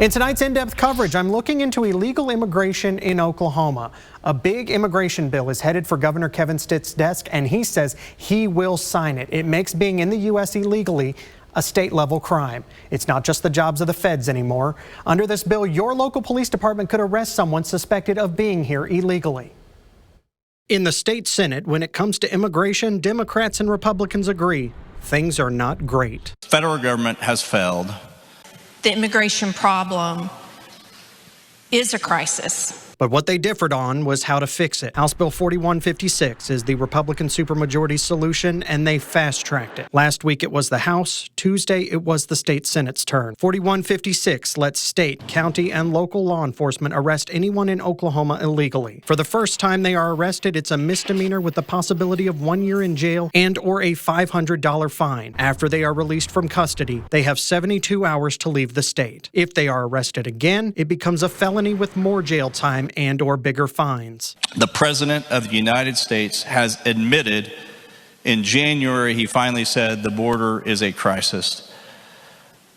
In tonight's in-depth coverage, I'm looking into illegal immigration in Oklahoma. A big immigration bill is headed for Governor Kevin Stitt's desk, and he says he will sign it. It makes being in the U.S. illegally a state-level crime. It's not just the jobs of the feds anymore. Under this bill, your local police department could arrest someone suspected of being here illegally. In the state Senate, when it comes to immigration, Democrats and Republicans agree things are not great. The federal government has failed. The immigration problem is a crisis. But what they differed on was how to fix it. House Bill 4156 is the Republican supermajority's solution, and they fast-tracked it. Last week it was the House. Tuesday it was the state Senate's turn. 4156 lets state, county, and local law enforcement arrest anyone in Oklahoma illegally. For the first time they are arrested, it's a misdemeanor with the possibility of 1 year in jail and or a $500 fine. After they are released from custody, they have 72 hours to leave the state. If they are arrested again, it becomes a felony with more jail time and or bigger fines. The President of the United States has admitted in January, he finally said the border is a crisis.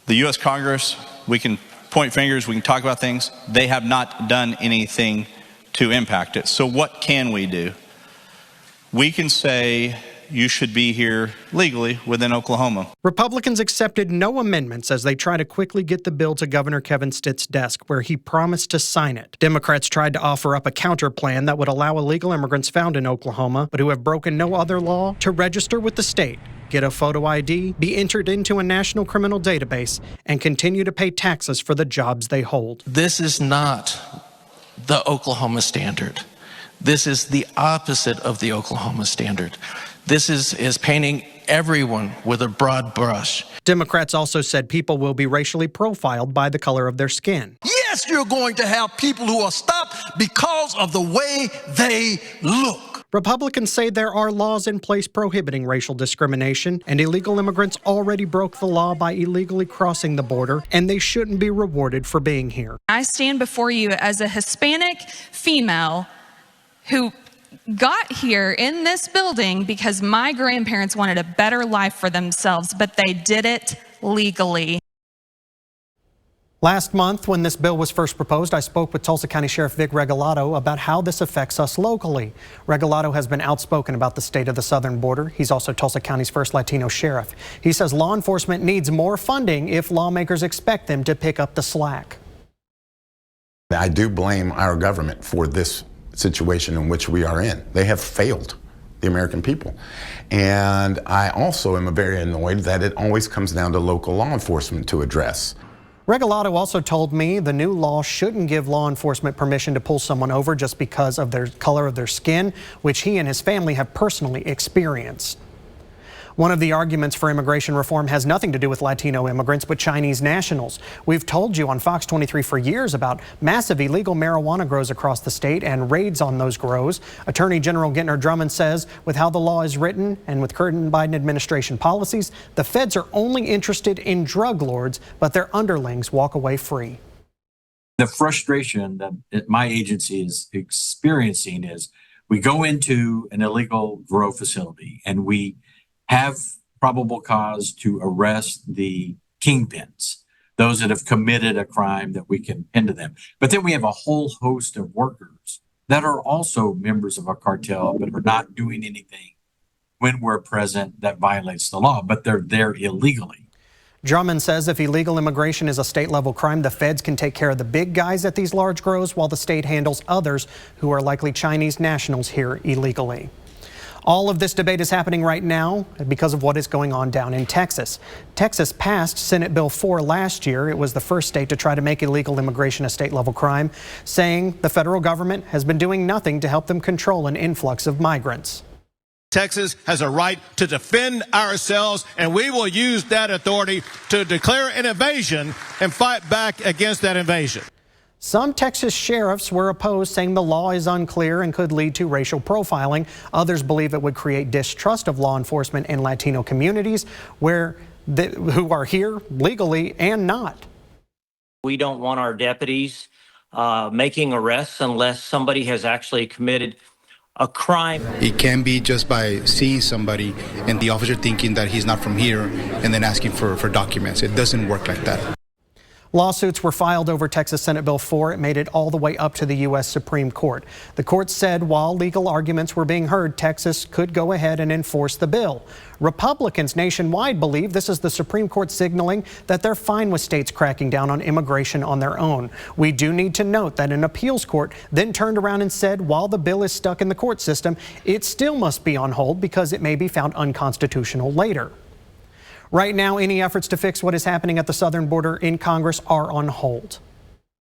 The U.S. Congress, we can point fingers, we can talk about things. They have not done anything to impact it. So what can we do? We can say you should be here legally within Oklahoma. Republicans accepted no amendments as they try to quickly get the bill to Governor Kevin Stitt's desk, where he promised to sign it. Democrats tried to offer up a counter plan that would allow illegal immigrants found in Oklahoma, but who have broken no other law, to register with the state, get a photo ID, be entered into a national criminal database, and continue to pay taxes for the jobs they hold. This is not the Oklahoma standard. This is the opposite of the Oklahoma standard. This is painting everyone with a broad brush. Democrats also said people will be racially profiled by the color of their skin. Yes, you're going to have people who are stopped because of the way they look. Republicans say there are laws in place prohibiting racial discrimination, and illegal immigrants already broke the law by illegally crossing the border, and they shouldn't be rewarded for being here. I stand before you as a Hispanic female who got here in this building because my grandparents wanted a better life for themselves, but they did it legally. Last month, when this bill was first proposed, I spoke with Tulsa County Sheriff Vic Regalato about how this affects us locally. Regalato has been outspoken about the state of the southern border. He's also Tulsa County's first Latino sheriff. He says law enforcement needs more funding if lawmakers expect them to pick up the slack. I do blame our government for this situation in which we are in. They have failed the American people. And I also am very annoyed that it always comes down to local law enforcement to address. Regalato also told me the new law shouldn't give law enforcement permission to pull someone over just because of their color of their skin, which he and his family have personally experienced. One of the arguments for immigration reform has nothing to do with Latino immigrants, but Chinese nationals. We've told you on Fox 23 for years about massive illegal marijuana grows across the state and raids on those grows. Attorney General Gentner Drummond says with how the law is written and with current Biden administration policies, the feds are only interested in drug lords, but their underlings walk away free. The frustration that my agency is experiencing is we go into an illegal grow facility and we have probable cause to arrest the kingpins, those that have committed a crime that we can pin to them. But then we have a whole host of workers that are also members of a cartel, but are not doing anything when we're present that violates the law, but they're there illegally. Drummond says if illegal immigration is a state-level crime, the feds can take care of the big guys at these large grows while the state handles others who are likely Chinese nationals here illegally. All of this debate is happening right now because of what is going on down in Texas. Texas passed Senate Bill 4 last year. It was the first state to try to make illegal immigration a state-level crime, saying the federal government has been doing nothing to help them control an influx of migrants. Texas has a right to defend ourselves, and we will use that authority to declare an invasion and fight back against that invasion. Some Texas sheriffs were opposed, saying the law is unclear and could lead to racial profiling. Others believe it would create distrust of law enforcement in Latino communities who are here legally and not. We don't want our deputies making arrests unless somebody has actually committed a crime. It can be just by seeing somebody and the officer thinking that he's not from here and then asking for documents. It doesn't work like that. Lawsuits were filed over Texas Senate Bill 4. It made it all the way up to the U.S. Supreme Court. The court said while legal arguments were being heard, Texas could go ahead and enforce the bill. Republicans nationwide believe this is the Supreme Court signaling that they're fine with states cracking down on immigration on their own. We do need to note that an appeals court then turned around and said while the bill is stuck in the court system, it still must be on hold because it may be found unconstitutional later. Right now, any efforts to fix what is happening at the southern border in Congress are on hold.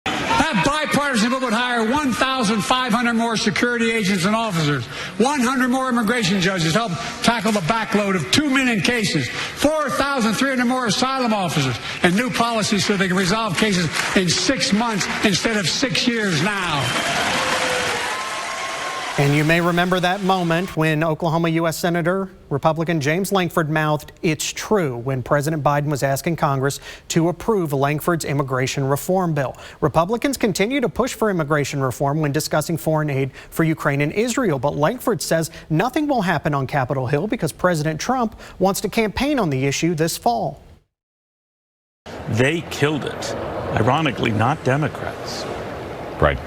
That bipartisan bill would hire 1,500 more security agents and officers, 100 more immigration judges to help tackle the backload of 2 million cases, 4,300 more asylum officers, and new policies so they can resolve cases in 6 months instead of 6 years now. And you may remember that moment when Oklahoma U.S. Senator Republican James Lankford mouthed, "It's true," when President Biden was asking Congress to approve Lankford's immigration reform bill. Republicans continue to push for immigration reform when discussing foreign aid for Ukraine and Israel. But Lankford says nothing will happen on Capitol Hill because President Trump wants to campaign on the issue this fall. They killed it. Ironically, not Democrats. Right.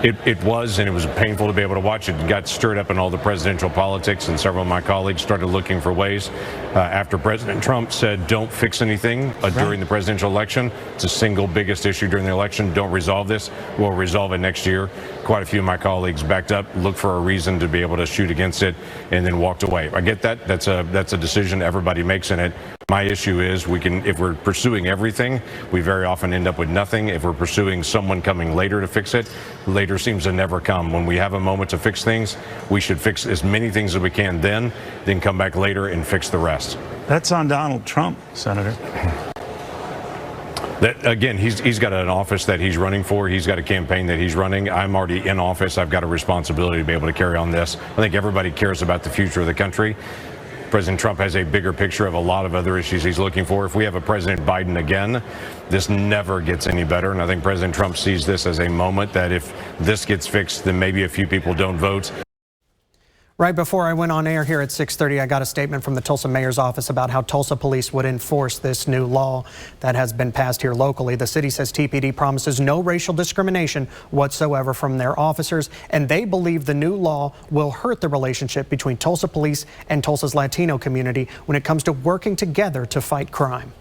It was, and it was painful to be able to watch it. It got stirred up in all the presidential politics, and several of my colleagues started looking for ways after President Trump said don't fix anything during the presidential election. It's the single biggest issue during the election. Don't resolve this. We'll resolve it next year. Quite a few of my colleagues backed up, looked for a reason to be able to shoot against it, and then walked away. I get that. That's a decision everybody makes in it. My issue is if we're pursuing everything, we very often end up with nothing. If we're pursuing someone coming later to fix it, later seems to never come. When we have a moment to fix things, we should fix as many things as we can then come back later and fix the rest. That's on Donald Trump, Senator. Again, he's got an office that he's running for. He's got a campaign that he's running. I'm already in office. I've got a responsibility to be able to carry on this. I think everybody cares about the future of the country. President Trump has a bigger picture of a lot of other issues he's looking for. If we have a President Biden again, this never gets any better. And I think President Trump sees this as a moment that if this gets fixed, then maybe a few people don't vote. Right before I went on air here at 6:30, I got a statement from the Tulsa mayor's office about how Tulsa police would enforce this new law that has been passed here locally. The city says TPD promises no racial discrimination whatsoever from their officers, and they believe the new law will hurt the relationship between Tulsa police and Tulsa's Latino community when it comes to working together to fight crime.